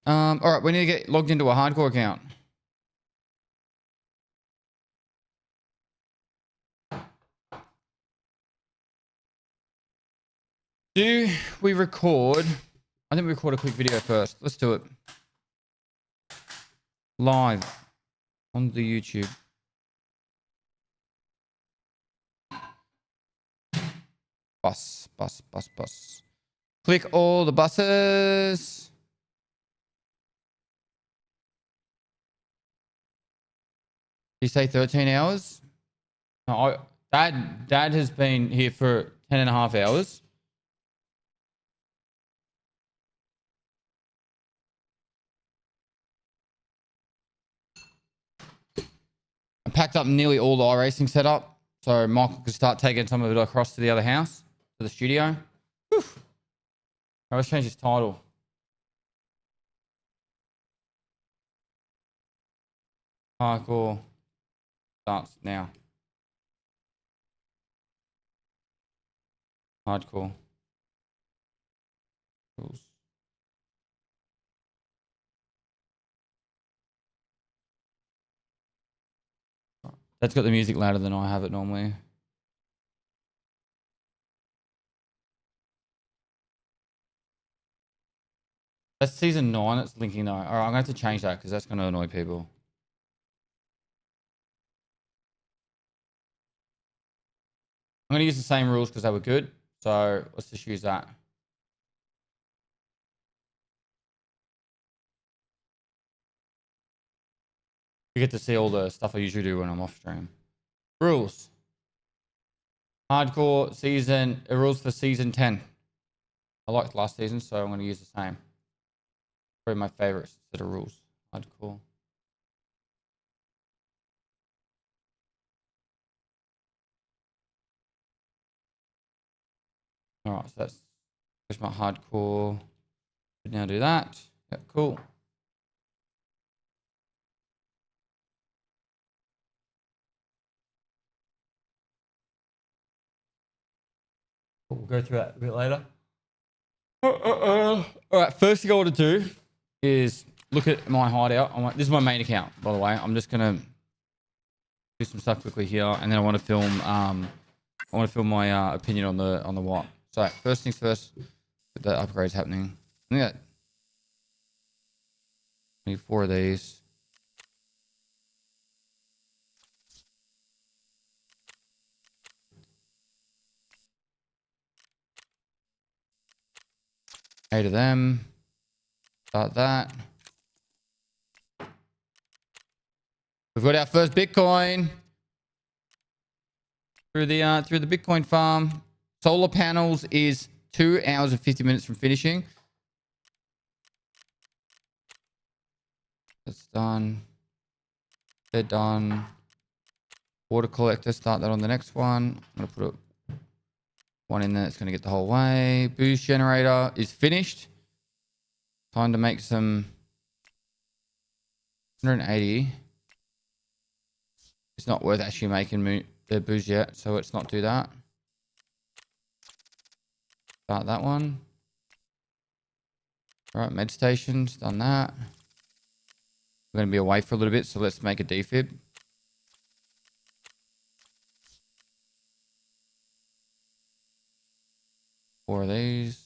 All right, we need to get logged into a hardcore account. Do we record? I think we record a quick video first. Let's do it. Live on the YouTube. Bus. Click all the buses. You say 13 hours? No, Dad has been here for 10 and a half hours. I packed up nearly all the iRacing setup, so Michael could start taking some of it across to the other house, to the studio. Whew. All right, let's change his title. Hardcore starts now. Hardcore rules. That's got the music louder than I have it normally. That's season 9. It's linking though. All right, I'm gonna have to change that because that's gonna annoy people. I'm gonna use the same rules because they were good. So let's just use that. You get to see all the stuff I usually do when I'm off stream. Rules. Hardcore season, rules for season 10. I liked last season, so I'm going to use the same. Probably my favorite set of rules. Hardcore. Alright, so that's my hardcore. Should now do that. Yeah, cool. We'll go through that a bit later. All right, first thing I want to do is look at my hideout. This is my main account, by the way. I'm just gonna do some stuff quickly here, and then I want to film. My opinion on the what. So first things first, the upgrades happening. I think that need 4 of these. Eight of them. Start that. We've got our first Bitcoin through the Bitcoin farm. Solar panels is 2 hours and 50 minutes from finishing. That's done. They're done. Water collector, start that on the next one. I'm gonna put one in there that's gonna get the whole way. Boost generator is finished. Time to make some 180. It's not worth actually making the boost yet, so let's not do that. Start that one. All right, med stations, done that. We're going to be away for a little bit, so let's make a defib. Four of these.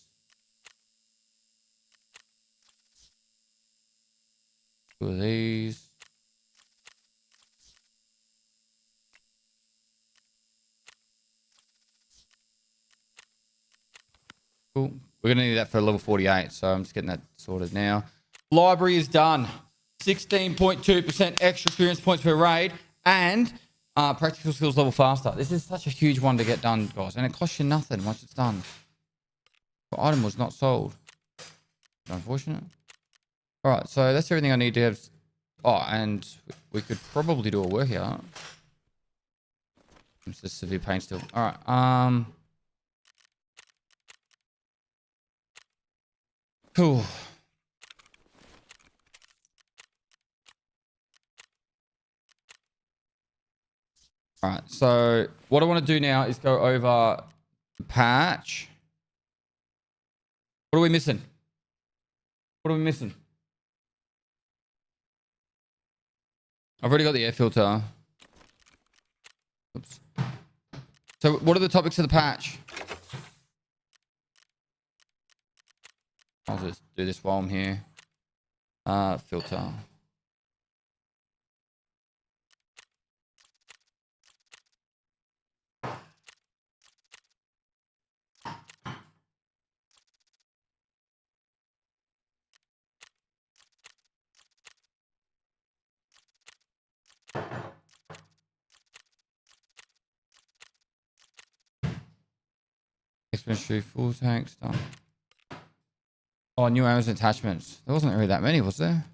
Two of these. Cool. We're going to need that for level 48, so I'm just getting that sorted now. Library is done. 16.2% extra experience points per raid, and practical skills level faster. This is such a huge one to get done, guys, and it costs you nothing once it's done. The item was not sold. Unfortunate. All right, so that's everything I need to have. Oh, and we could probably do a workout. It's just severe pain still. All right. Cool. All right, so what I want to do now is go over the patch. What are we missing? What are we missing? I've already got the air filter. Oops. So what are the topics of the patch? I'll just do this while I'm here. Filter. Exponentially full tanks done. Oh, new arrows and attachments. There wasn't really that many, was there?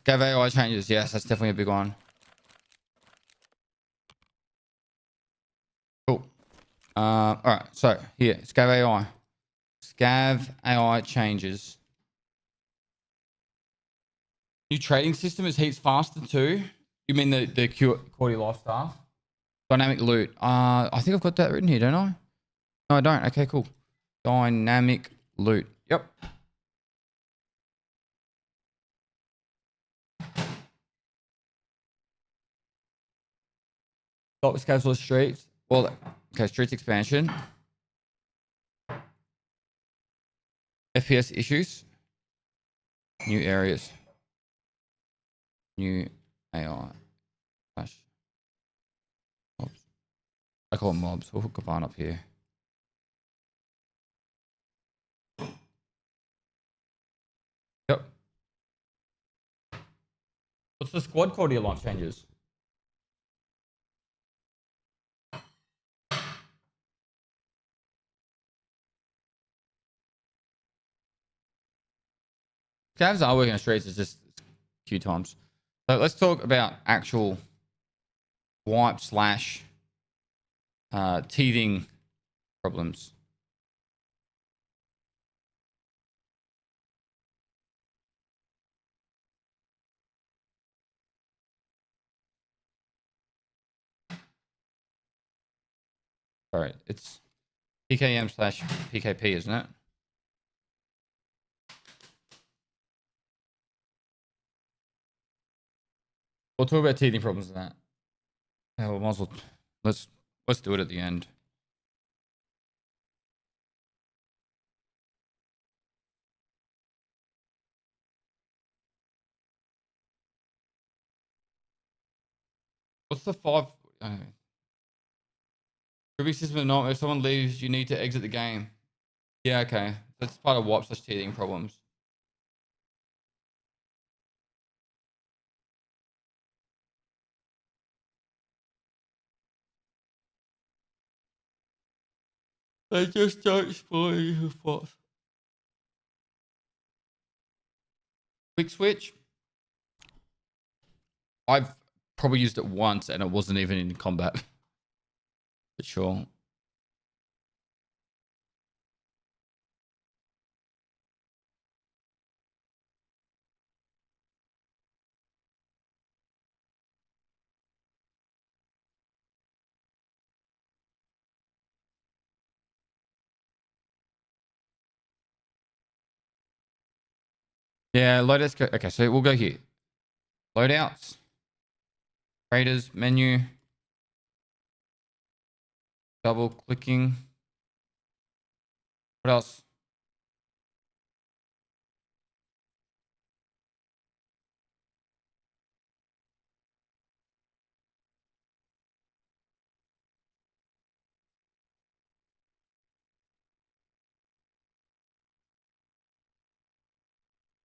Scav AI changes. Yes, that's definitely a big one. Cool. All right. So here, Scav AI. Scav AI changes. New trading system is heaps faster too. You mean the quality life staff? Dynamic loot. I think I've got that written here, don't I? No, I don't. Okay, cool. Dynamic loot. Yep. Got scavs or streets. Well, okay, streets expansion. FPS issues. New areas. New AI. Slash mobs. I call them mobs. We'll hook a barn up here. Yep. What's the squad quality of life changes? Scavs are working on streets. It's just a few times. So let's talk about actual wipe slash teething problems. Sorry, it's PKM slash PKP, isn't it? We'll talk about teething problems in that. Yeah, we might as well. Let's do it at the end. What's the five? Ruby system not. If someone leaves, you need to exit the game. Yeah, okay. That's part of wipe slash teething problems. They just don't spoil your spots. Quick switch. I've probably used it once and it wasn't even in combat. But sure. Yeah, loadouts go. Okay, so we'll go here. Loadouts. Traders menu. Double clicking. What else?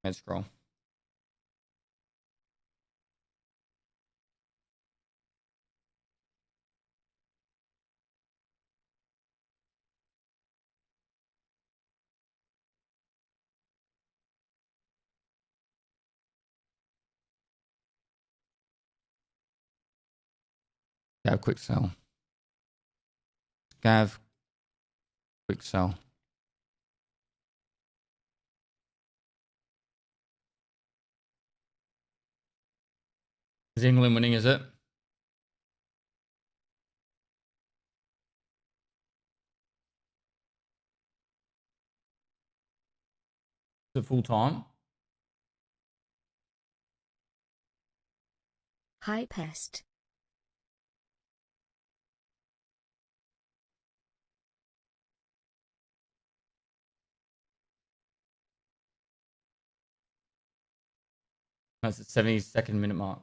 Med scroll. Scav, quick sell. Scav, quick sell. Is England winning, is it? Is it full time? Hi, Pest. That's the 72nd minute mark.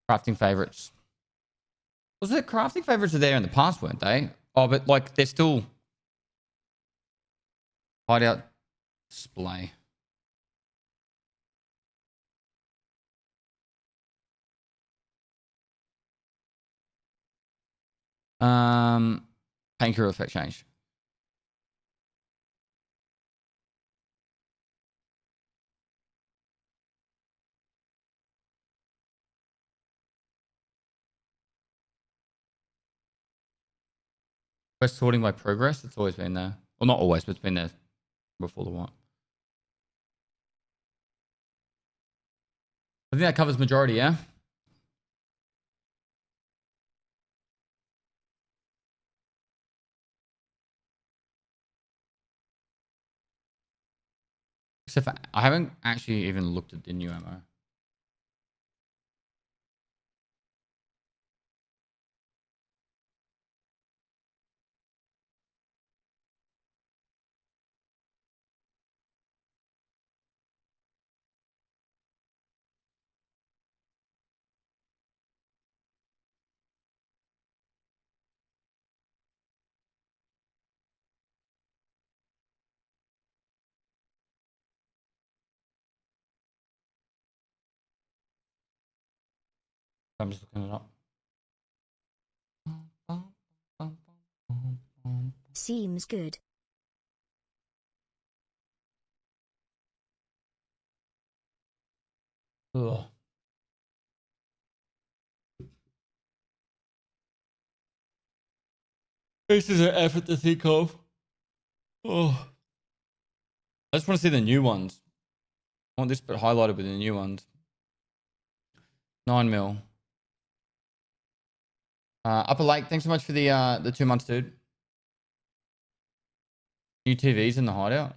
Crafting favorites. Was it crafting favorites are there in the past, weren't they? Oh, but like they're still hideout display. Painkiller effect change. Quest sorting by progress. It's always been there. Well, not always, but it's been there before the what. I think that covers majority, yeah? Except for, I haven't actually even looked at the new ammo. I'm just looking it up. Seems good. Ugh. This is an effort to think of. Oh. I just want to see the new ones. I want this bit highlighted with the new ones. 9 mil. Upper Lake, thanks so much for the 2 months, dude. New TVs in the hideout.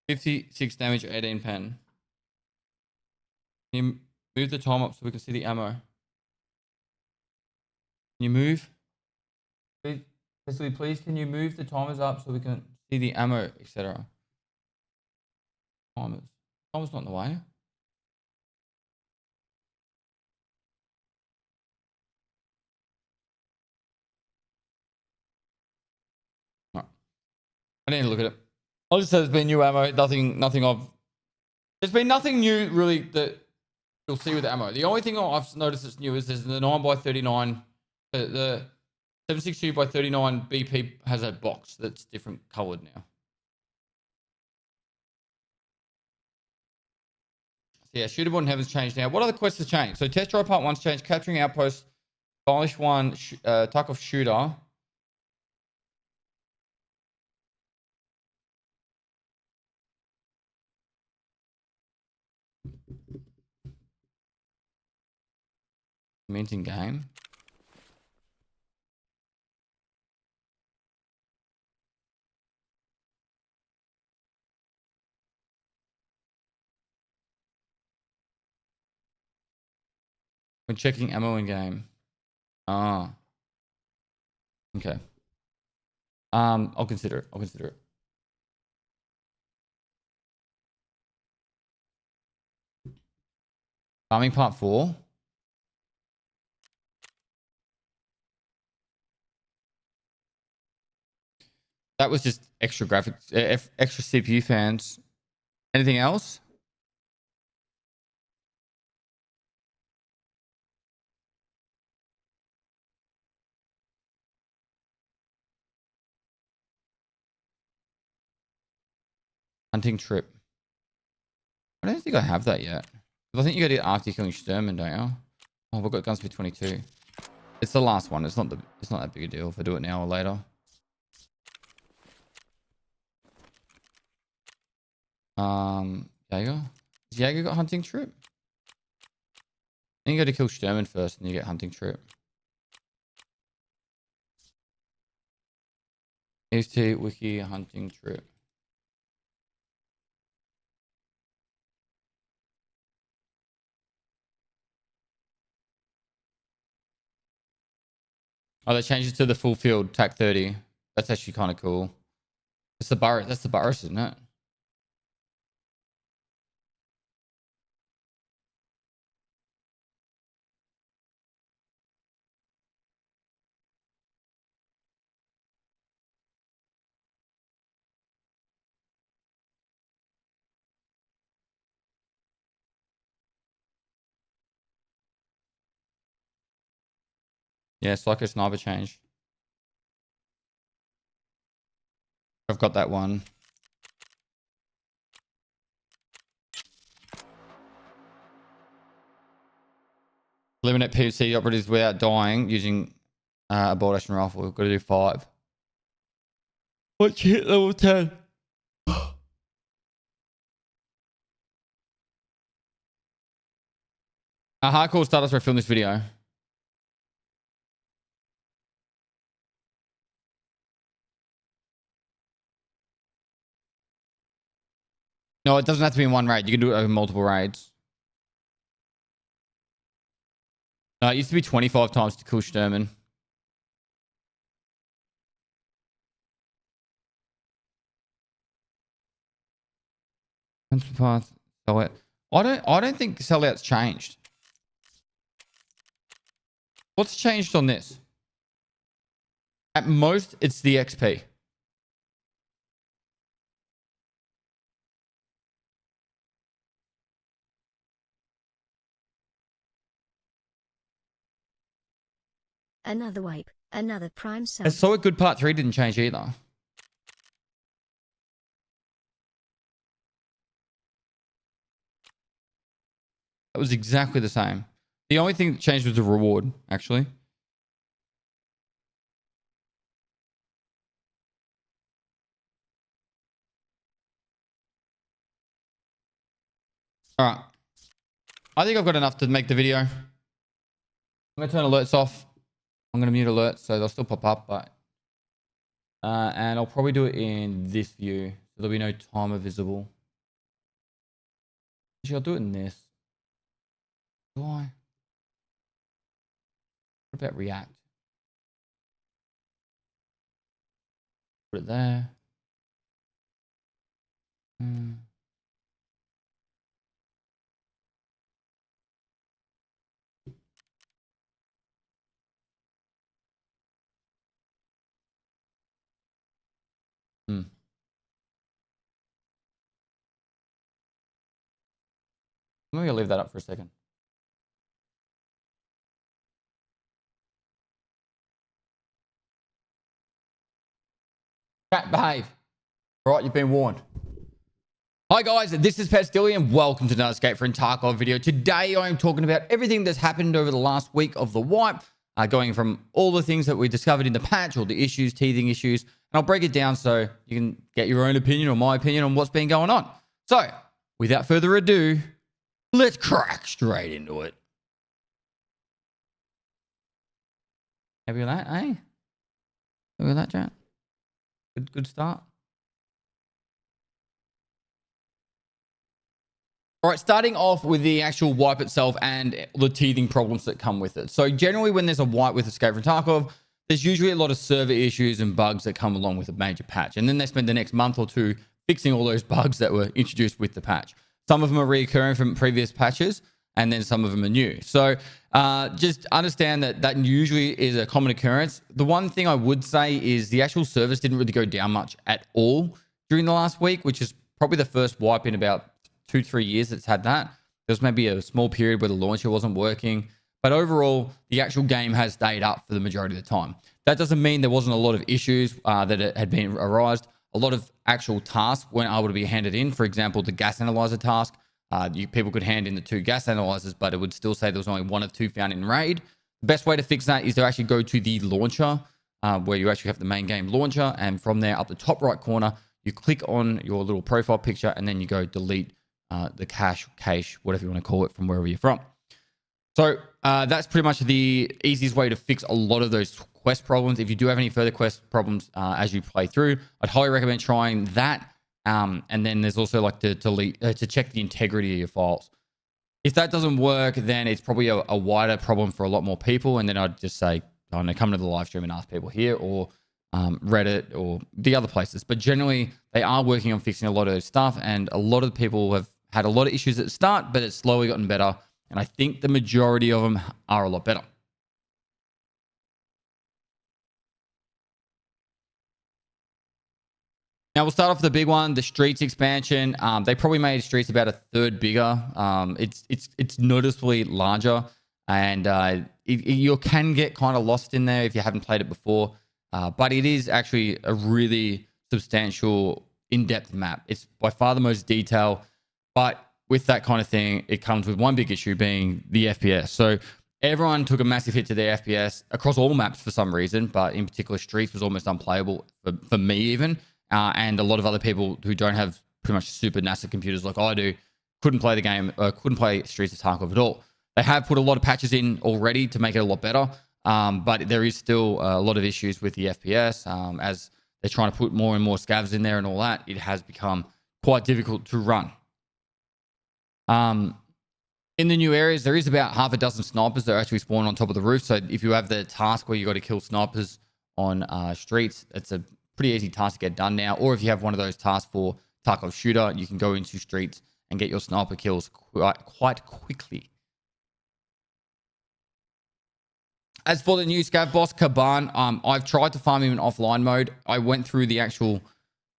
56 damage, 18 pen. Can you move the time up so we can see the ammo? Can you move? Please, Pestily, please, can you move the timers up so we can see the ammo, etc.? Timers. Timers not in the way. No. I need to look at it. I'll just say there's been new ammo. Nothing of. There's been nothing new really that you'll see with the ammo. The only thing I've noticed that's new is there's the 9x39. The 762x39 BP has a box that's different colored now. So yeah, shootable in heaven's changed now. What other quests have changed? So test drive part 1's changed. Capturing outpost. Polish 1. Tarkov shooter. Minting game. When checking ammo in game. Ah. Okay. I'll consider it. I'll consider it. Farming part 4. That was just extra graphics, extra CPU fans. Anything else? Hunting trip. I don't think I have that yet. I think you got to do it after killing Sturman, don't you? Oh, we've got guns for 22. It's the last one. It's not that big a deal if I do it now or later. Jaeger. Has Jaeger got hunting trip? Then you got to kill Sturman first, and you get hunting trip. EST wiki hunting trip. Oh, they changed it to the full field TAC 30. That's actually kind of cool. It's the Burris. That's the Burris, isn't it? Yeah, Psycho Sniper change. I've got that one. Eliminate PvC operatives without dying using a bolt action rifle. We've got to do 5. Once you hit level 10. Hardcore starters where I filmed this video. No, it doesn't have to be in one raid. You can do it over multiple raids. No, it used to be 25 times to kill Sturman. Path, sell it. I don't think sellout's changed. What's changed on this? At most, it's the XP. Another wipe. Another prime sub. And so a good part 3 didn't change either. That was exactly the same. The only thing that changed was the reward, actually. All right. I think I've got enough to make the video. I'm going to turn alerts off. I'm going to mute alerts, so they'll still pop up, but... and I'll probably do it in this view. So there'll be no timer visible. Actually, I'll do it in this. Do I? What about React? Put it there. Maybe I'll leave that up for a second. Chat, behave. All right, you've been warned. Hi guys, this is Pestily and welcome to another Escape from Tarkov video. Today I am talking about everything that's happened over the last week of the wipe, going from all the things that we discovered in the patch, all the issues, teething issues, and I'll break it down so you can get your own opinion or my opinion on what's been going on. So, without further ado, let's crack straight into it. Happy with that, eh? Happy with that, chat? Good start. All right, starting off with the actual wipe itself and the teething problems that come with it. So generally when there's a wipe with Escape from Tarkov, there's usually a lot of server issues and bugs that come along with a major patch. And then they spend the next month or two fixing all those bugs that were introduced with the patch. Some of them are reoccurring from previous patches. and then some of them are new. So just understand that usually is a common occurrence. The one thing I would say is the actual service didn't really go down much at all during the last week, which is probably the first wipe in about 2-3 years that's had that. There was maybe a small period where the launcher wasn't working, but overall, the actual game has stayed up for the majority of the time. That doesn't mean there wasn't a lot of issues that had been arised. A lot of actual tasks weren't able to be handed in. For example, the gas analyzer task, people could hand in the 2 gas analyzers, but it would still say there was only 1 or 2 found in raid. The best way to fix that is to actually go to the launcher, where you actually have the main game launcher, and from there up the top right corner, you click on your little profile picture, and then you go delete the cache, whatever you want to call it, from wherever you're from. So that's pretty much the easiest way to fix a lot of those quest problems. If you do have any further quest problems as you play through, I'd highly recommend trying that. And then there's also like to check the integrity of your files. If that doesn't work, then it's probably a wider problem for a lot more people. And then I'd just say, I don't know, come to the live stream and ask people here, or Reddit, or the other places. But generally, they are working on fixing a lot of those stuff. And a lot of people have had a lot of issues at the start, but it's slowly gotten better. And I think the majority of them are a lot better. Now we'll start off with the big one, the Streets expansion. They probably made Streets about a third bigger. It's noticeably larger, and you can get kind of lost in there if you haven't played it before. But it is actually a really substantial, in-depth map. It's by far the most detailed, but with that kind of thing, it comes with one big issue being the FPS. So everyone took a massive hit to their FPS across all maps for some reason, but in particular, Streets was almost unplayable for me even. And a lot of other people who don't have pretty much super NASA computers like I do couldn't play the game, couldn't play Streets of Tarkov at all. They have put a lot of patches in already to make it a lot better, but there is still a lot of issues with the FPS. As they're trying to put more and more scavs in there and all that, it has become quite difficult to run. In the new areas, there is about half a dozen snipers that are actually spawned on top of the roof. So if you have the task where you got to kill snipers on Streets, it's a pretty easy task to get done now. Or if you have one of those tasks for Tarkov Shooter, you can go into Streets and get your sniper kills quite quickly. As for the new scav boss, Kaban, I've tried to farm him in offline mode. I went through the actual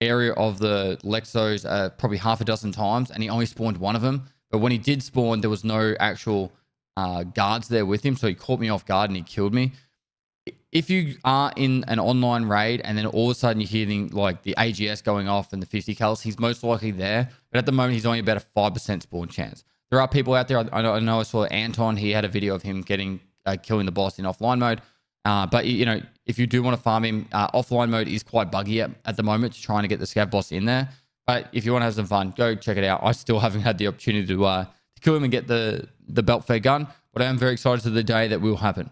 area of the Lexos probably half a dozen times, and he only spawned one of them. But when he did spawn, there was no actual guards there with him, so he caught me off guard and he killed me. If you are in an online raid and then all of a sudden you're hearing like the AGS going off and the 50 cals, he's most likely there. But at the moment, he's only about a 5% spawn chance. There are people out there. I know I saw Anton. He had a video of him killing the boss in offline mode. But, you know, if you do want to farm him, offline mode is quite buggy at the moment, trying to get the scav boss in there. But if you want to have some fun, go check it out. I still haven't had the opportunity to kill him and get the belt fed gun, but I am very excited to the day that will happen.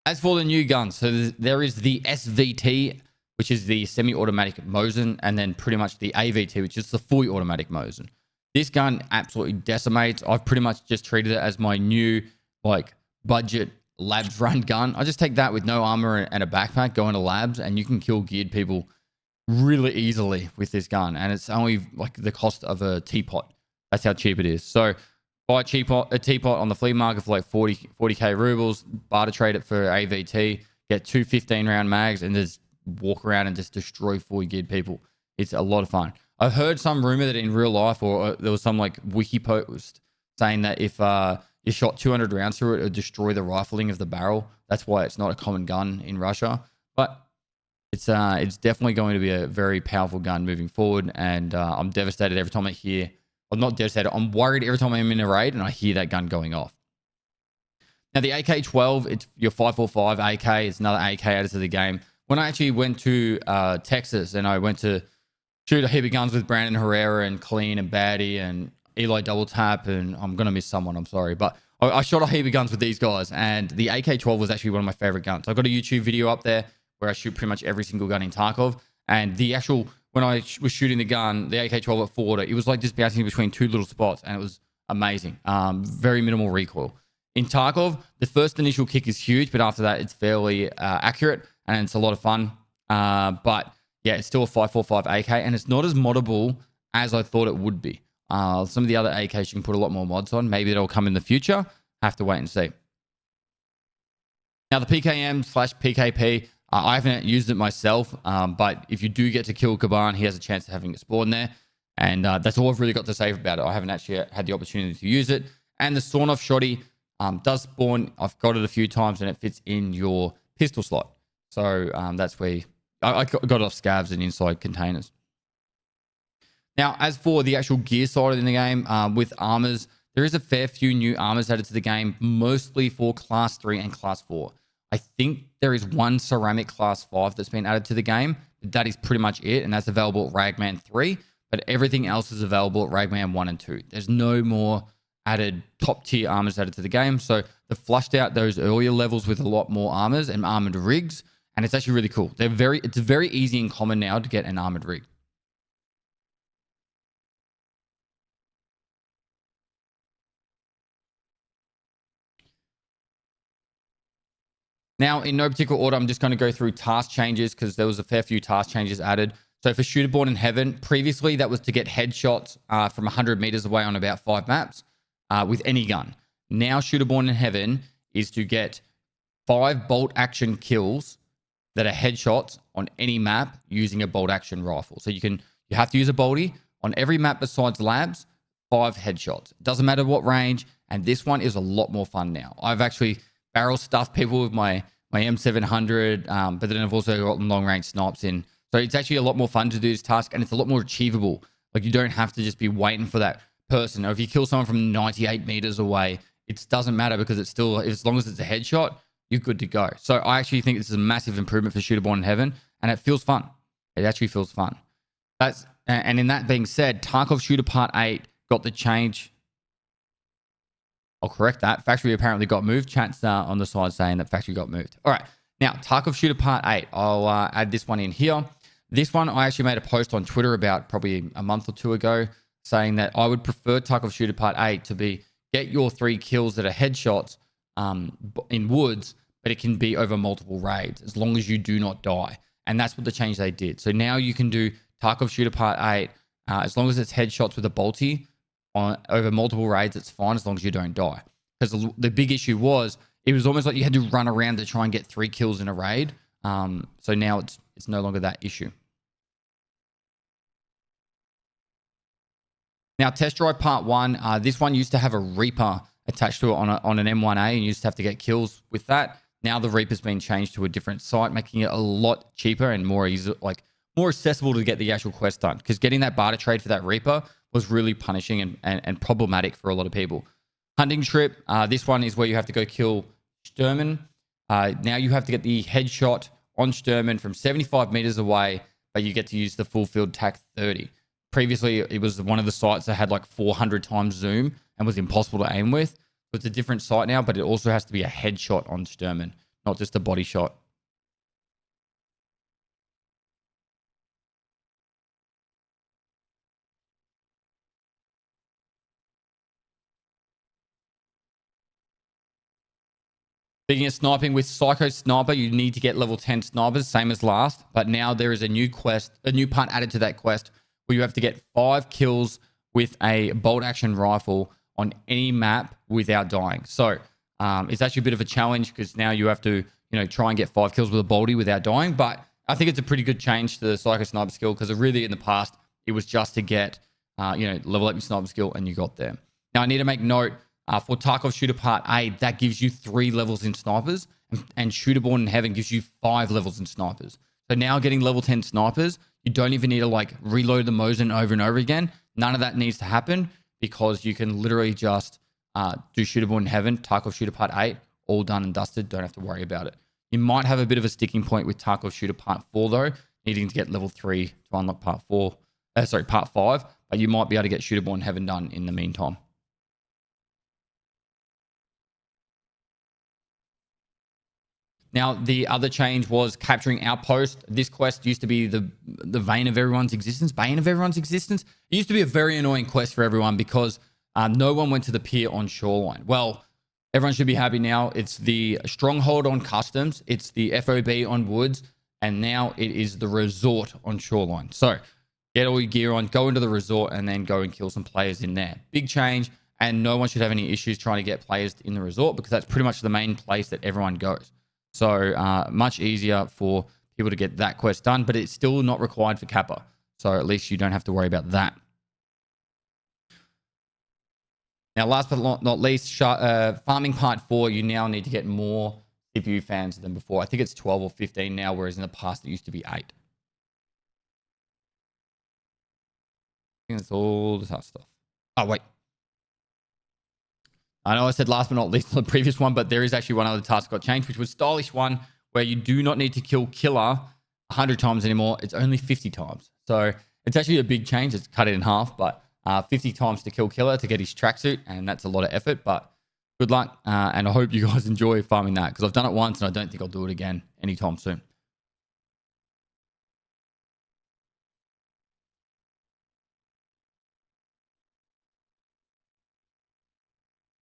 As for the new guns, so there is the SVT, which is the semi-automatic Mosin, and then pretty much the AVT, which is the fully automatic Mosin. This gun absolutely decimates. I've pretty much just treated it as my new like budget labs run gun. I just take that with no armor and a backpack, go into labs, and you can kill geared people really easily with this gun. And it's only like the cost of a teapot. That's how cheap it is. So buy a teapot on the flea market for like 40k rubles, barter trade it for AVT, get 2 15-round mags, and just walk around and just destroy fully geared people. It's a lot of fun. I've heard some rumor that in real life, or there was some like wiki post saying that if you shot 200 rounds through it, it would destroy the rifling of the barrel. That's why it's not a common gun in Russia. But it's definitely going to be a very powerful gun moving forward. And I'm devastated every time I hear, well, not devastated, I'm worried every time I'm in a raid and I hear that gun going off. Now, the AK-12, it's your 545 AK. It's another AK added to the game. When I actually went to Texas and I went to shoot a heap of guns with Brandon Herrera and Clean and Baddie and Eli Double Tap, and I'm going to miss someone, I'm sorry. But I shot a heap of guns with these guys, and the AK-12 was actually one of my favorite guns. I've got a YouTube video up there where I shoot pretty much every single gun in Tarkov. And the actual, when I was shooting the gun, the AK-12 at Forder, it was like just bouncing between two little spots, and it was amazing. Very minimal recoil. In Tarkov, the first initial kick is huge, but after that, it's fairly accurate, and it's a lot of fun. But yeah, it's still a 545 AK, and it's not as moddable as I thought it would be. Some of the other AKs you can put a lot more mods on. Maybe it'll come in the future. Have to wait and see. Now, the PKM/PKP, I haven't used it myself, but if you do get to kill Kaban, he has a chance of having it spawn there. And that's all I've really got to say about it. I haven't actually had the opportunity to use it. And the sawn-off shotty does spawn. I've got it a few times, and it fits in your pistol slot. So that's where I got it off scavs and inside containers. Now, as for the actual gear side in the game, with armors, there is a fair few new armors added to the game, mostly for Class 3 and Class 4. I think there is one ceramic Class 5 that's been added to the game. That is pretty much it, and that's available at Ragman 3. But everything else is available at Ragman 1 and 2. There's no more added top-tier armors added to the game. So they've flushed out those earlier levels with a lot more armors and armored rigs, and it's actually really cool. It's very easy and common now to get an armored rig. Now, in no particular order, I'm just going to go through task changes because there was a fair few task changes added. So for Shooter Born in Heaven, previously that was to get headshots from 100 meters away on about 5 maps with any gun. Now Shooter Born in Heaven is to get 5 bolt action kills that are headshots on any map using a bolt action rifle. So you have to use a bolty on every map besides labs, 5 headshots. It doesn't matter what range, and this one is a lot more fun now. I've actually barrel stuffed people with my M700, but then I've also got long range snipes in. So it's actually a lot more fun to do this task, and it's a lot more achievable. Like, you don't have to just be waiting for that person. Or if you kill someone from 98 meters away, it doesn't matter because it's still, as long as it's a headshot, you're good to go. So I actually think this is a massive improvement for Shooter Born in Heaven, and it feels fun. It actually feels fun. And in that being said, Tarkov Shooter Part 8 got the change. I'll correct that. Factory apparently got moved. Chat's on the side saying that factory got moved. All right. Now, Tarkov Shooter Part 8. I'll add this one in here. This one, I actually made a post on Twitter about probably a month or 2 ago saying that I would prefer Tarkov Shooter Part 8 to be get your 3 kills that are headshots in woods, but it can be over multiple raids as long as you do not die. And that's what the change they did. So now you can do Tarkov Shooter Part 8 as long as it's headshots with a bolty over multiple raids. It's fine as long as you don't die. Because the big issue was it was almost like you had to run around to try and get 3 kills in a raid. So now it's no longer that issue. Now, Test Drive Part 1. This one used to have a Reaper attached to it on an M1A, and you used to have to get kills with that. Now the Reaper's been changed to a different site, making it a lot cheaper and more easy, like more accessible to get the actual quest done. Because getting that barter trade for that Reaper was really punishing and problematic for a lot of people. Hunting Trip. This one is where you have to go kill Sturman. Now you have to get the headshot on Sturman from 75 meters away, but you get to use the full field TAC 30. Previously, it was one of the sites that had like 400 times zoom and was impossible to aim with. So it's a different site now, but it also has to be a headshot on Sturman, not just a body shot. Speaking of sniping, with Psycho Sniper, you need to get level 10 snipers, same as last. But now there is a new quest, a new part added to that quest, where you have to get 5 kills with a bolt action rifle on any map without dying. So it's actually a bit of a challenge because now you have to, try and get 5 kills with a bolty without dying. But I think it's a pretty good change to the Psycho Sniper skill because really in the past, it was just to get, level up your sniper skill and you got there. Now I need to make note, for Tarkov Shooter Part 8, that gives you 3 levels in snipers, and Shooter Born in Heaven gives you 5 levels in snipers. So now getting level 10 snipers, you don't even need to reload the Mosin over and over again. None of that needs to happen because you can literally just do Shooter Born in Heaven, Tarkov Shooter Part 8, all done and dusted. Don't have to worry about it. You might have a bit of a sticking point with Tarkov Shooter Part 4 though, needing to get level 3 to unlock Part 5, but you might be able to get Shooter Born in Heaven done in the meantime. Now, the other change was capturing outpost. This quest used to be the bane of everyone's existence. It used to be a very annoying quest for everyone because no one went to the pier on Shoreline. Well, everyone should be happy now. It's the Stronghold on Customs. It's the FOB on Woods. And now it is the Resort on Shoreline. So get all your gear on, go into the resort, and then go and kill some players in there. Big change, and no one should have any issues trying to get players in the resort because that's pretty much the main place that everyone goes. So much easier for people to get that quest done, but it's still not required for Kappa. So at least you don't have to worry about that. Now, last but not least, farming part 4, you now need to get more CPU fans than before. I think it's 12 or 15 now, whereas in the past it used to be 8. I think that's all the tough stuff. Oh, wait. I know I said last but not least on the previous one, but there is actually one other task got changed, which was Stylish 1, where you do not need to kill Killer 100 times anymore. It's only 50 times. So it's actually a big change. It's cut it in half, but 50 times to kill Killer to get his tracksuit, and that's a lot of effort, but good luck, and I hope you guys enjoy farming that, because I've done it once, and I don't think I'll do it again anytime soon.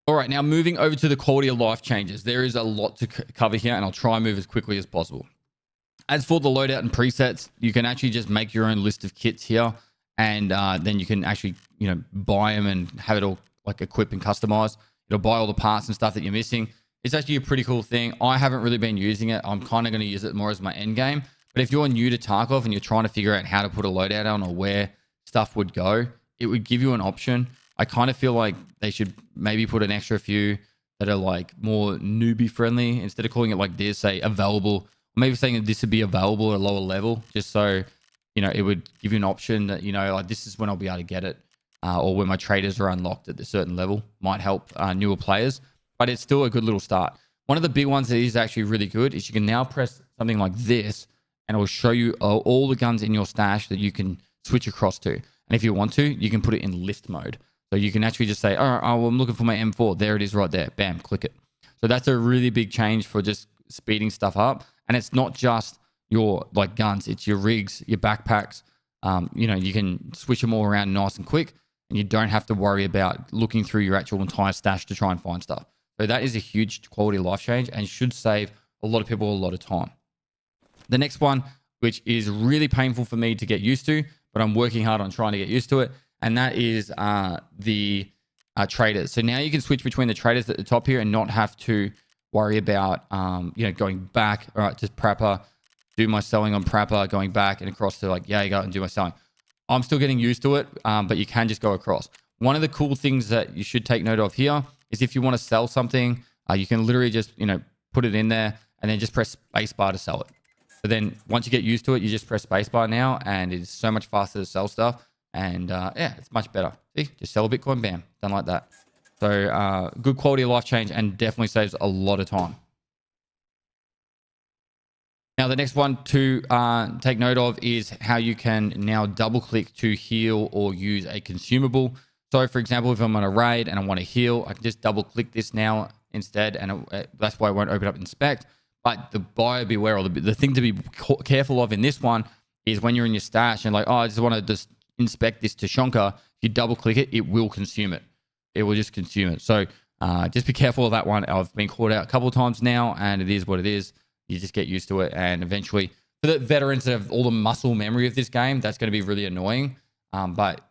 All right, now moving over to the quality of life changes. There is a lot to cover here, and I'll try and move as quickly as possible. As for the loadout and presets, you can actually just make your own list of kits here, and then you can actually, buy them and have it all like equip and customize. It'll buy all the parts and stuff that you're missing. It's actually a pretty cool thing. I haven't really been using it. I'm kind of going to use it more as my end game. But if you're new to Tarkov and you're trying to figure out how to put a loadout on or where stuff would go, it would give you an option. I kind of feel like they should maybe put an extra few that are like more newbie friendly instead of calling it like this, say available. Maybe saying that this would be available at a lower level, just so it would give you an option that like this is when I'll be able to get it, or when my traders are unlocked at a certain level. Might help newer players, but it's still a good little start. One of the big ones that is actually really good is you can now press something like this, and it will show you all the guns in your stash that you can switch across to. And if you want to, you can put it in list mode. So you can actually just say, oh, I'm looking for my M4. There it is right there. Bam, click it. So that's a really big change for just speeding stuff up. And it's not just your like guns, it's your rigs, your backpacks. You can switch them all around nice and quick, and you don't have to worry about looking through your actual entire stash to try and find stuff. So that is a huge quality of life change and should save a lot of people a lot of time. The next one, which is really painful for me to get used to, but I'm working hard on trying to get used to it, and that is the traders. So now you can switch between the traders at the top here and not have to worry about going back, all right, to Prepper, do my selling on Prepper, going back and across to like Jaeger and do my selling. I'm still getting used to it, but you can just go across. One of the cool things that you should take note of here is if you want to sell something, you can literally just put it in there and then just press spacebar to sell it. So then once you get used to it, you just press spacebar now, and it's so much faster to sell stuff. And yeah, it's much better. See, just sell a Bitcoin, bam, done like that. So good quality of life change and definitely saves a lot of time. Now, the next one to take note of is how you can now double click to heal or use a consumable. So for example, if I'm on a raid and I want to heal, I can just double click this now instead. And that's why I won't open up inspect. But the buyer beware, or the thing to be careful of in this one is when you're in your stash and like, oh, I just want to just inspect this to Shonka. If you double click it, it will consume it. It will just consume it. So just be careful of that one. I've been caught out a couple of times now, and it is what it is. You just get used to it, and eventually, for the veterans that have all the muscle memory of this game, that's going to be really annoying. But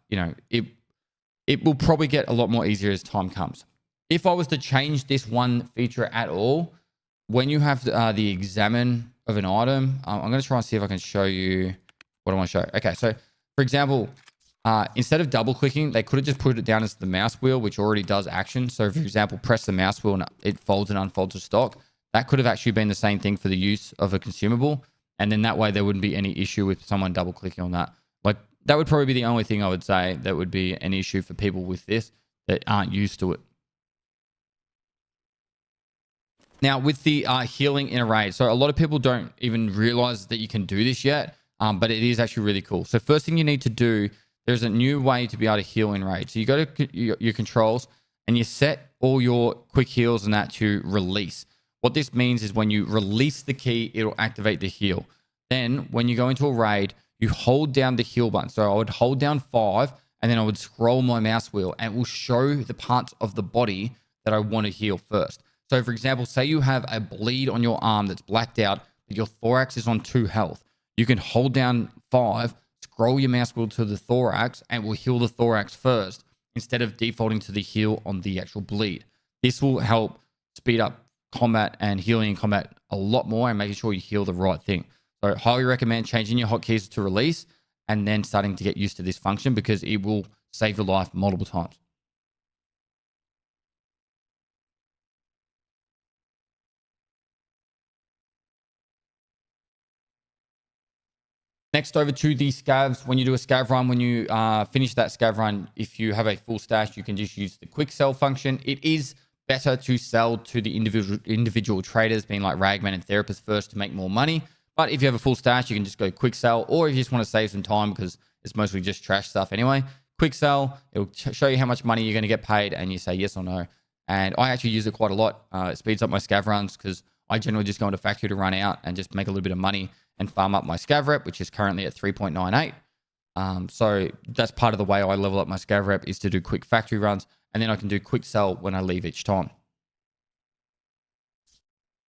it will probably get a lot more easier as time comes. If I was to change this one feature at all, when you have the examine of an item, I'm going to try and see if I can show you what I want to show. Okay, so for example, instead of double clicking, they could have just put it down as the mouse wheel, which already does action. So for example, press the mouse wheel and it folds and unfolds to stock. That could have actually been the same thing for the use of a consumable. And then that way there wouldn't be any issue with someone double clicking on that. Like that would probably be the only thing I would say that would be an issue for people with this that aren't used to it. Now with the healing in a raid. So a lot of people don't even realize that you can do this yet, but it is actually really cool. So first thing you need to do, there's a new way to be able to heal in raid. So you go to your controls and you set all your quick heals and that to release. What this means is when you release the key, it'll activate the heal. Then when you go into a raid, you hold down the heal button. So I would hold down 5 and then I would scroll my mouse wheel and it will show the parts of the body that I want to heal first. So for example, say you have a bleed on your arm that's blacked out, but your thorax is on 2 health. You can hold down 5, scroll your mouse wheel to the thorax and will heal the thorax first instead of defaulting to the heal on the actual bleed. This will help speed up combat and healing in combat a lot more and making sure you heal the right thing. So highly recommend changing your hotkeys to release and then starting to get used to this function because it will save your life multiple times. Next, over to the scavs. When you do a scav run, when you finish that scav run, if you have a full stash, you can just use the quick sell function. It is better to sell to the individual traders, being like Ragman and Therapist first to make more money. But if you have a full stash, you can just go quick sell, or if you just want to save some time because it's mostly just trash stuff anyway, quick sell, it'll show you how much money you're going to get paid and you say yes or no. And I actually use it quite a lot. It speeds up my scav runs because I generally just go into factory to run out and just make a little bit of money and farm up my scav rep, which is currently at 3.98. So that's part of the way I level up my scav rep is to do quick factory runs, and then I can do quick sell when I leave each time.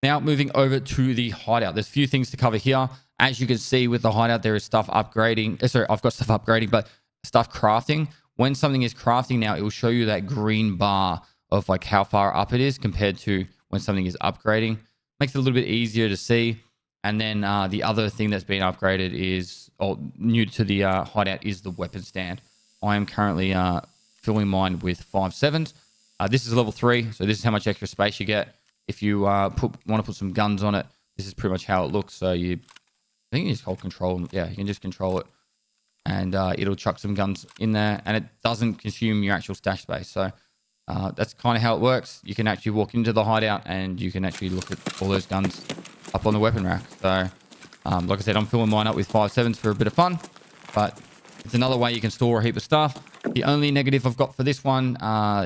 Now moving over to the hideout. There's a few things to cover here. As you can see with the hideout, there is stuff upgrading. Sorry, I've got stuff upgrading, but stuff crafting. When something is crafting now, it will show you that green bar of like how far up it is compared to when something is upgrading. Makes it a little bit easier to see. And then the other thing that's been upgraded is, or new to the hideout, is the weapon stand. I am currently filling mine with 5.7s. This is level 3, so this is how much extra space you get. If you want to put some guns on it, this is pretty much how it looks. So I think you just hold control. Yeah, you can just control it, and it'll chuck some guns in there, and it doesn't consume your actual stash space. So that's kind of how it works. You can actually walk into the hideout, and you can actually look at all those guns up on the weapon rack. So like I said, I'm filling mine up with 5.7s for a bit of fun, but it's another way you can store a heap of stuff. The only negative I've got for this one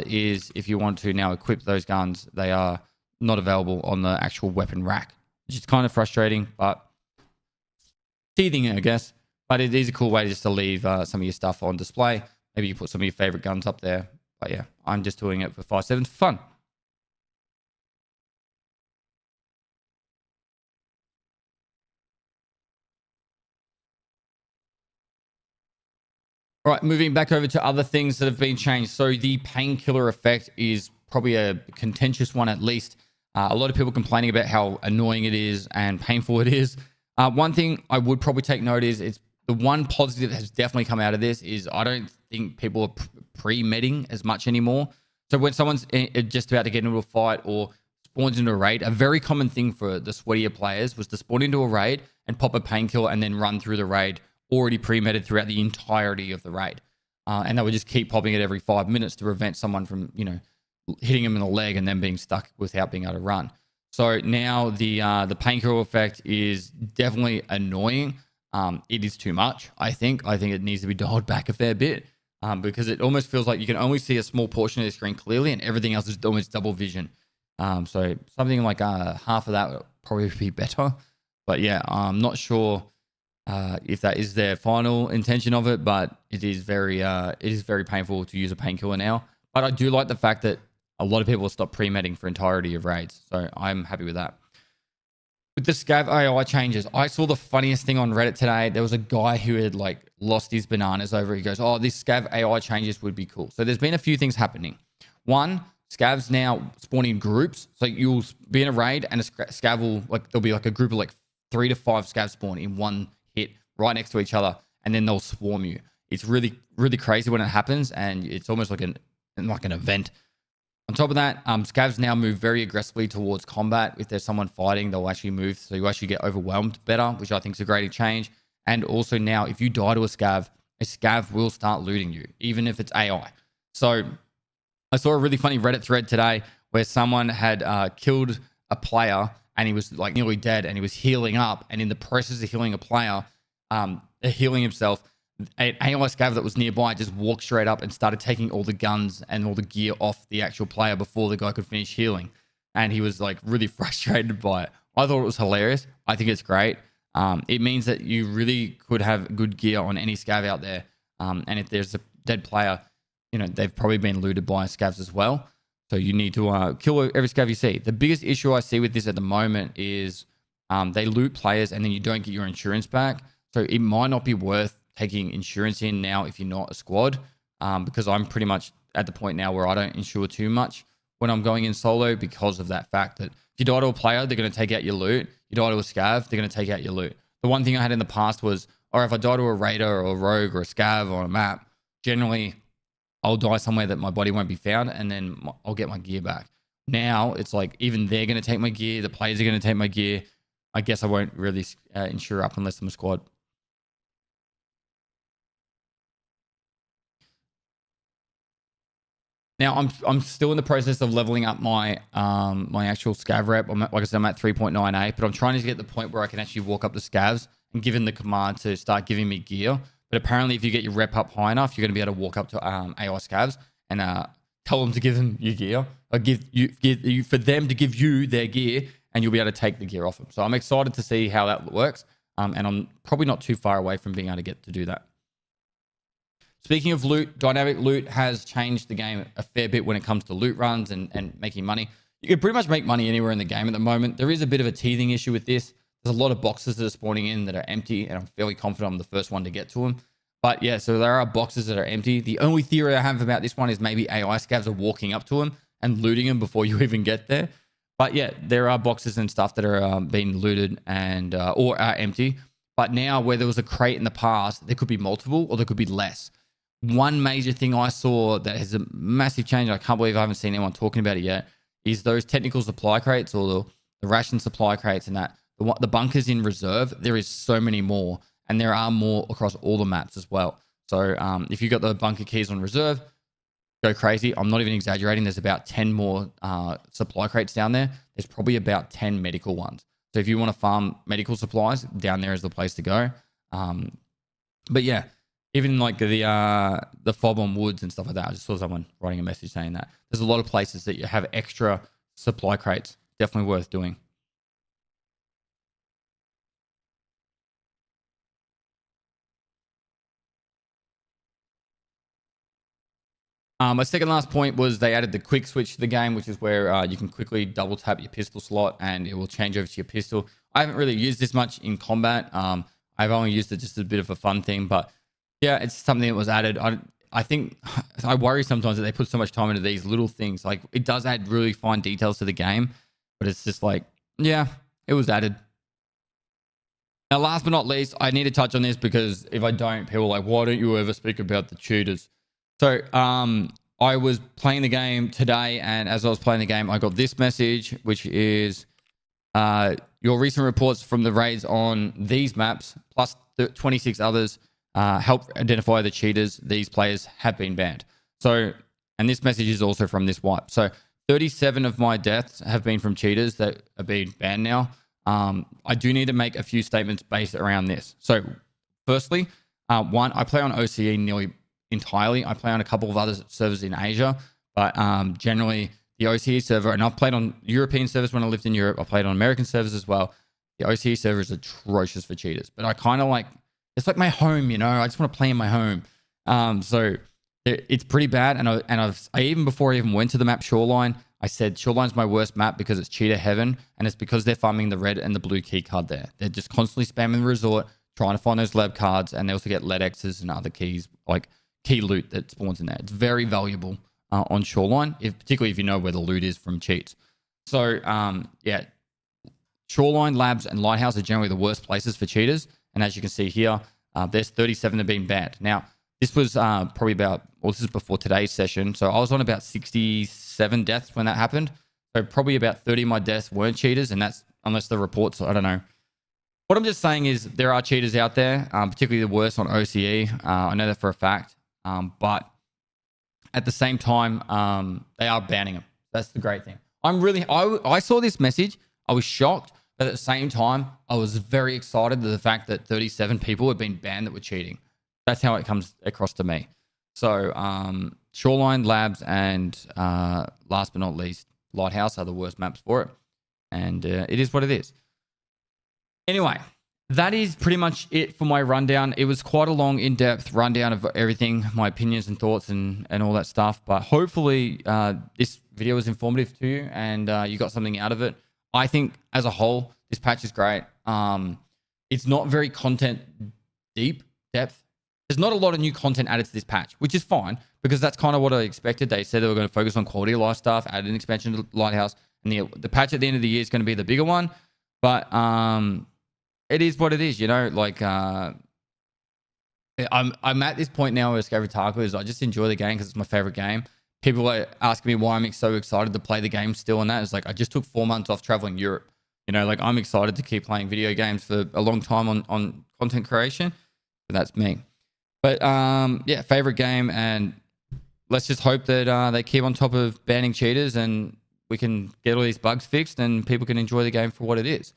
is if you want to now equip those guns, they are not available on the actual weapon rack, which is kind of frustrating, but teething, I guess. But it is a cool way just to leave some of your stuff on display. Maybe you put some of your favorite guns up there. But yeah, I'm just doing it for 5.7s for fun. All right, moving back over to other things that have been changed. So the painkiller effect is probably a contentious one, at least. A lot of people complaining about how annoying it is and painful it is. One thing I would probably take note is it's the one positive that has definitely come out of this is I don't think people are pre-medding as much anymore. So when someone's just about to get into a fight or spawns into a raid, a very common thing for the sweatier players was to spawn into a raid and pop a painkiller and then run through the raid already pre-medded throughout the entirety of the raid. And they would just keep popping it every 5 minutes to prevent someone from, hitting them in the leg and then being stuck without being able to run. So now the painkiller effect is definitely annoying. It is too much, I think. I think it needs to be dialed back a fair bit because it almost feels like you can only see a small portion of the screen clearly and everything else is almost double vision. So something like half of that would probably be better. But yeah, I'm not sure if that is their final intention of it, but it is very painful to use a painkiller now. But I do like the fact that a lot of people will stop pre-medding for entirety of raids. So I'm happy with that. With the scav AI changes, I saw the funniest thing on Reddit today. There was a guy who had lost his bananas over it. He goes, oh, this scav AI changes would be cool. So there's been a few things happening. One, scavs now spawn in groups. So you'll be in a raid and a scav will, there'll be a group of 3 to 5 scavs spawn in one hit right next to each other, and then they'll swarm you. It's really, really crazy when it happens, and it's almost like an event. On top of that, scavs now move very aggressively towards combat. If there's someone fighting, they'll actually move, so you actually get overwhelmed better, which I think is a great change. And also now, if you die to a scav will start looting you, even if it's AI. So I saw a really funny Reddit thread today where someone had killed a player, and he was nearly dead, and he was healing up, and in the process of healing a player, healing himself, an AI scav that was nearby just walked straight up and started taking all the guns and all the gear off the actual player before the guy could finish healing. And he was really frustrated by it. I thought it was hilarious. I think it's great. It means that you really could have good gear on any scav out there. And if there's a dead player, they've probably been looted by scavs as well. So you need to kill every scav you see. The biggest issue I see with this at the moment is they loot players and then you don't get your insurance back. So it might not be worth taking insurance in now if you're not a squad, because I'm pretty much at the point now where I don't insure too much when I'm going in solo because of that fact that if you die to a player, they're going to take out your loot. You die to a scav, they're going to take out your loot. The one thing I had in the past was, or if I die to a raider or a rogue or a scav on a map, generally I'll die somewhere that my body won't be found, and then I'll get my gear back. Now it's like even they're going to take my gear, the players are going to take my gear. I guess I won't really insure up unless I'm a squad. Now I'm still in the process of leveling up my my actual scav rep. Like I said, I'm at 3.98, but I'm trying to get to the point where I can actually walk up the scavs and give them the command to start giving me gear. But apparently, if you get your rep up high enough, you're going to be able to walk up to AI scavs and tell them to give them your gear, or give you for them to give you their gear, and you'll be able to take the gear off them. So I'm excited to see how that works, and I'm probably not too far away from being able to get to do that. Speaking of loot, dynamic loot has changed the game a fair bit when it comes to loot runs and making money. You can pretty much make money anywhere in the game at the moment. There is a bit of a teething issue with this. There's a lot of boxes that are spawning in that are empty, and I'm fairly confident I'm the first one to get to them. But yeah, so there are boxes that are empty. The only theory I have about this one is maybe AI scavs are walking up to them and looting them before you even get there. But yeah, there are boxes and stuff that are being looted and or are empty. But now, where there was a crate in the past, there could be multiple or there could be less. One major thing I saw that has a massive change, I can't believe I haven't seen anyone talking about it yet, is those technical supply crates or the ration supply crates and that. The bunkers in reserve, there is so many more, and there are more across all the maps as well. So if you got the bunker keys on reserve, go crazy. I'm not even exaggerating. There's about 10 more supply crates down there. There's probably about 10 medical ones. So if you want to farm medical supplies, down there is the place to go. But yeah, even like the fob on woods and stuff like that. I just saw someone writing a message saying that. There's a lot of places that you have extra supply crates. Definitely worth doing. My second last point was they added the quick switch to the game, which is where you can quickly double tap your pistol slot and it will change over to your pistol. I haven't really used this much in combat. I've only used it just as a bit of a fun thing, but yeah, it's something that was added. I think I worry sometimes that they put so much time into these little things. Like it does add really fine details to the game, but it's just like, yeah, it was added. Now, last but not least, I need to touch on this because if I don't, people are like, why don't you ever speak about the cheaters? So I was playing the game today, and as I was playing the game, I got this message, which is your recent reports from the raids on these maps, plus the 26 others, help identify the cheaters. These players have been banned. So, and this message is also from this wipe. So 37 of my deaths have been from cheaters that are being banned now. I do need to make a few statements based around this. So firstly, one, I play on OCE nearly entirely. I play on a couple of other servers in Asia, but generally the OCE server, and I've played on European servers when I lived in Europe. I played on American servers as well. The OCE server is atrocious for cheaters, but I kind of like, it's like my home, you know. I just want to play in my home. So it's pretty bad. And I even before I even went to the map Shoreline, I said Shoreline's my worst map because it's cheater heaven, and it's because they're farming the red and the blue key card there. They're just constantly spamming the resort, trying to find those lab cards, and they also get lead X's and other keys, like key loot that spawns in there. It's very valuable on Shoreline, particularly if you know where the loot is from cheats. So yeah, Shoreline, Labs, and Lighthouse are generally the worst places for cheaters. And as you can see here, there's 37 that have been banned. Now, this was probably about, well, this is before today's session. So I was on about 67 deaths when that happened. So probably about 30 of my deaths weren't cheaters. And that's, unless the reports, I don't know. What I'm just saying is there are cheaters out there, particularly the worst on OCE. I know that for a fact. But at the same time, they are banning them. That's the great thing. I saw this message. I was shocked. But at the same time, I was very excited to the fact that 37 people had been banned that were cheating. That's how it comes across to me. So Shoreline, Labs, and last but not least, Lighthouse are the worst maps for it. And it is what it is. Anyway, that is pretty much it for my rundown. It was quite a long, in-depth rundown of everything, my opinions and thoughts and all that stuff. But hopefully this video was informative to you and you got something out of it. I think as a whole, this patch is great. It's not very content depth. there's not a lot of new content added to this patch, which is fine because that's kind of what I expected. They said they were going to focus on quality of life stuff, add an expansion to Lighthouse, and the patch at the end of the year is going to be the bigger one. But it is what it is, you know. Like I'm at this point now with Discovery Tarkov is I just enjoy the game because it's my favorite game. People are asking me why I'm so excited to play the game still, and that is like I just took 4 months off traveling Europe. You know, like I'm excited to keep playing video games for a long time on content creation. But that's me. But yeah, favorite game, and let's just hope that they keep on top of banning cheaters and we can get all these bugs fixed and people can enjoy the game for what it is.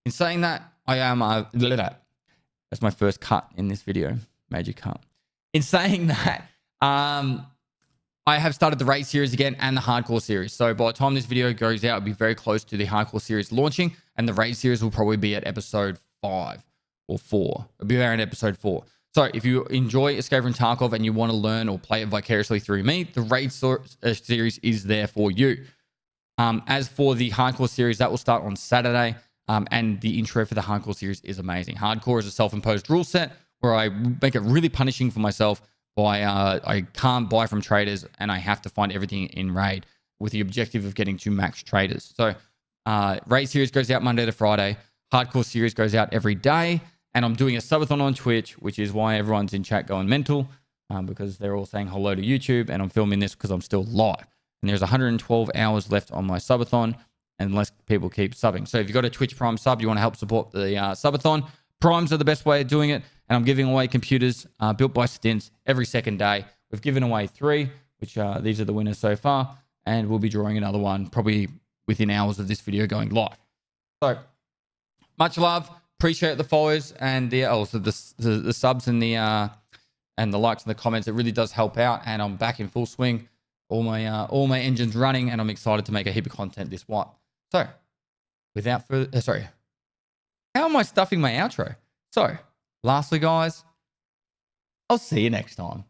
In saying that, I am that's my first cut in this video, major cut. In saying that, I have started the raid series again and the hardcore series. So by the time this video goes out, it'll be very close to the hardcore series launching, and the raid series will probably be at episode 5 or 4. It'll be around episode 4. So if you enjoy Escaping Tarkov and you want to learn or play it vicariously through me, the raid series is there for you. As for the hardcore series, that will start on Saturday. And the intro for the hardcore series is amazing. Hardcore is a self-imposed rule set where I make it really punishing for myself by I can't buy from traders and I have to find everything in raid with the objective of getting to max traders. So raid series goes out Monday to Friday. Hardcore series goes out every day. And I'm doing a subathon on Twitch, which is why everyone's in chat going mental because they're all saying hello to YouTube. And I'm filming this because I'm still live. And there's 112 hours left on my subathon unless people keep subbing. So if you've got a Twitch Prime sub, you want to help support the subathon, Primes are the best way of doing it. And I'm giving away computers built by Stints every second day. We've given away 3, which these are the winners so far. And we'll be drawing another one probably within hours of this video going live. So much love. Appreciate the followers and the subs and the likes and the comments. It really does help out. And I'm back in full swing. All my engines running, and I'm excited to make a heap of content this one. So, without further, sorry, how am I stuffing my outro? So, lastly, guys, I'll see you next time.